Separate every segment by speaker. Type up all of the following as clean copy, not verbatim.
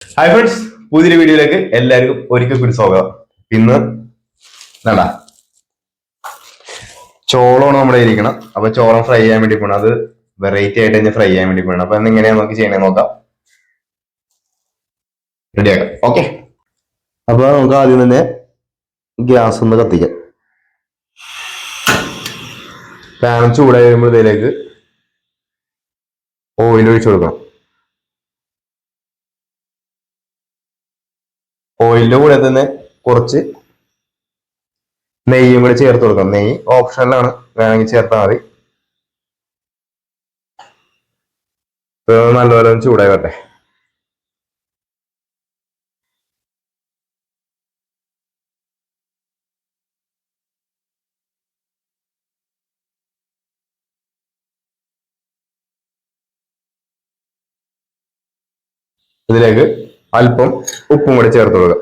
Speaker 1: Hi friends, പുതിയൊരു വീഡിയോയിലേക്ക് എല്ലാവർക്കും ഒരിക്കൽ കൂടി സ്വാഗതം. ഇന്ന് വേണ്ട ചോളമാണ് നമ്മുടെ ഇരിക്കണം. അപ്പൊ ചോളം ഫ്രൈ ചെയ്യാൻ വേണ്ടി പോകണം. അത് വെറൈറ്റി ആയിട്ട് തന്നെ ഫ്രൈ ചെയ്യാൻ വേണ്ടി പോകണം. അപ്പൊ എങ്ങനെയാ നമുക്ക് ചെയ്യണേ നോക്കാം, റെഡിയാക്കാം. ഓക്കെ, അപ്പൊ നമുക്ക് ആദ്യം തന്നെ ഗ്യാസ് ഒന്ന് കത്തിക്കാം. പാൻ ചൂടായി വരുമ്പോൾ ഇതിലേക്ക് ഓയിൽ ഒഴിച്ചു കൊടുക്കണം. ഓയിലിന്റെ കൂടെ തന്നെ കുറച്ച് നെയ്യും കൂടി ചേർത്ത് കൊടുക്കണം. നെയ്യ് ഓപ്ഷനിലാണ്, വേണമെങ്കിൽ ചേർത്താൽ മതി. നല്ലപോലെ ചൂടായി വരട്ടെ. ഇതിലേക്ക് അല്പം ഉപ്പും കൂടി ചേർത്ത് കൊടുക്കുക.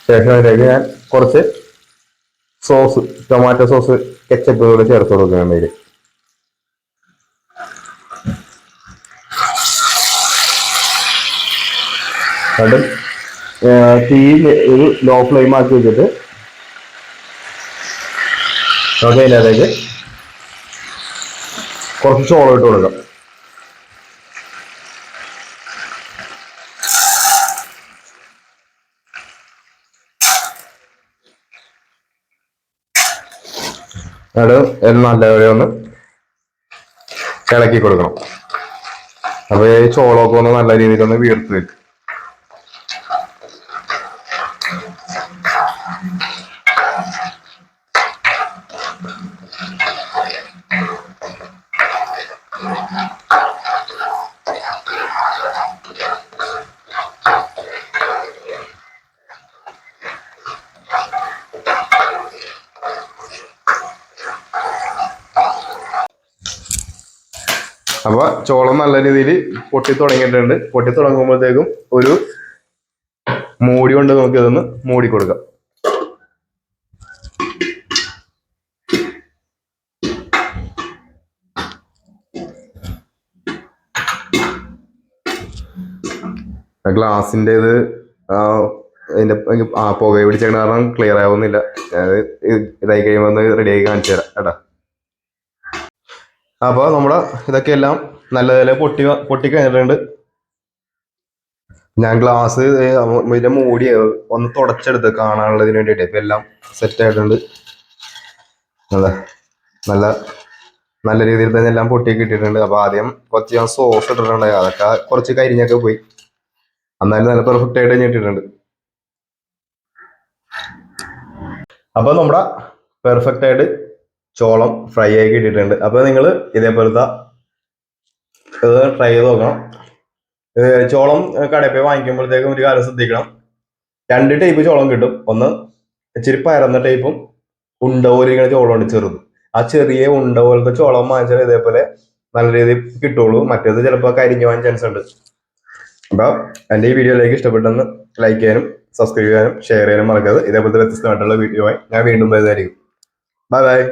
Speaker 1: ശേഷം അതിലേക്ക് ഞാൻ കുറച്ച് സോസ്, ടൊമാറ്റോ സോസ്, കെച്ചപ്പ് കൂടെ ചേർത്ത് കൊടുക്കുകയാണ്. ഇതിൽ അതും തീ ഒരു ലോ ഫ്ലെയിം ആക്കി വെച്ചിട്ട് നമുക്ക് അതിനകത്തേക്ക് കുറച്ച് ചോളം ഇട്ട് കൊടുക്കാം. അത് നല്ലപോലെ ഒന്ന് ഇളക്കി കൊടുക്കണം. അപ്പൊ ഈ ചോളമൊക്കെ ഒന്ന് നല്ല രീതിയിൽ ഒന്ന് വീർത്ത് വരും. അപ്പൊ ചോളം നല്ല രീതിയിൽ പൊട്ടി തുടങ്ങിയിട്ടുണ്ട്. പൊട്ടി തുടങ്ങുമ്പോഴത്തേക്കും ഒരു മൂടി കൊണ്ട് നമുക്ക് ഇതൊന്ന് മൂടി കൊടുക്കാം. ഗ്ലാസിന്റെ ഇത് അതിന്റെ പുക പിടിച്ച കാരണം ക്ലിയർ ആവുന്നില്ല. ഇതായി കഴിയുമ്പോൾ റെഡിയായി കാണിച്ചു തരാം കേട്ടാ. അപ്പൊ നമ്മുടെ ഇതൊക്കെ എല്ലാം നല്ലപോലെ പൊട്ടി കഴിഞ്ഞിട്ടുണ്ട്. ഞാൻ ഗ്ലാസ് ഇതിന്റെ മൂടി ഒന്ന് തുടച്ചെടുത്ത് കാണാനുള്ളതിന് വേണ്ടിയിട്ട്. ഇപ്പൊ എല്ലാം സെറ്റ് ആയിട്ടുണ്ട്. നല്ല നല്ല രീതിയിൽ തന്നെ എല്ലാം പൊട്ടിയൊക്കെ ഇട്ടിട്ടുണ്ട്. അപ്പൊ ആദ്യം കുറച്ച് ഞാൻ സോസ് ഇട്ടിട്ടുണ്ടായി, അതൊക്കെ കുറച്ച് കരിഞ്ഞൊക്കെ പോയി. എന്നാലും നല്ല പെർഫെക്റ്റ് ആയിട്ട് ഞാൻ ഇട്ടിട്ടുണ്ട്. അപ്പൊ നമ്മുടെ പെർഫെക്റ്റ് ആയിട്ട് ചോളം ഫ്രൈ ആക്കി ഇട്ടിട്ടുണ്ട്. അപ്പൊ നിങ്ങൾ ഇതേപോലത്തെ ട്രൈ ചെയ്ത് നോക്കണം. ചോളം കടയിൽ പോയി വാങ്ങിക്കുമ്പോഴത്തേക്കും ഒരു കാര്യം ശ്രദ്ധിക്കണം. 2 ടൈപ്പ് ചോളം കിട്ടും. ഒന്ന് ഇച്ചിരി പരന്ന ടൈപ്പും ഉണ്ട പോലെ ഇങ്ങനെ ചോളമുണ്ട് ചെറുത്. ആ ചെറിയ ഉണ്ട പോലത്തെ ചോളം വാങ്ങിച്ചാൽ ഇതേപോലെ നല്ല രീതിയിൽ കിട്ടുള്ളൂ. മറ്റേത് ചിലപ്പോൾ കരിഞ്ഞു പോകാൻ ചാൻസ് ഉണ്ട്. അപ്പൊ എൻ്റെ ഈ വീഡിയോയിലേക്ക് ഇഷ്ടപ്പെട്ടെന്ന് ലൈക്ക് ചെയ്യാനും സബ്സ്ക്രൈബ് ചെയ്യാനും ഷെയർ ചെയ്യാനും മറക്കരുത്. ഇതേപോലത്തെ വ്യത്യസ്തമായിട്ടുള്ള വീഡിയോ ആയി ഞാൻ വീണ്ടും വരുന്നതായിരിക്കും. Bye bye.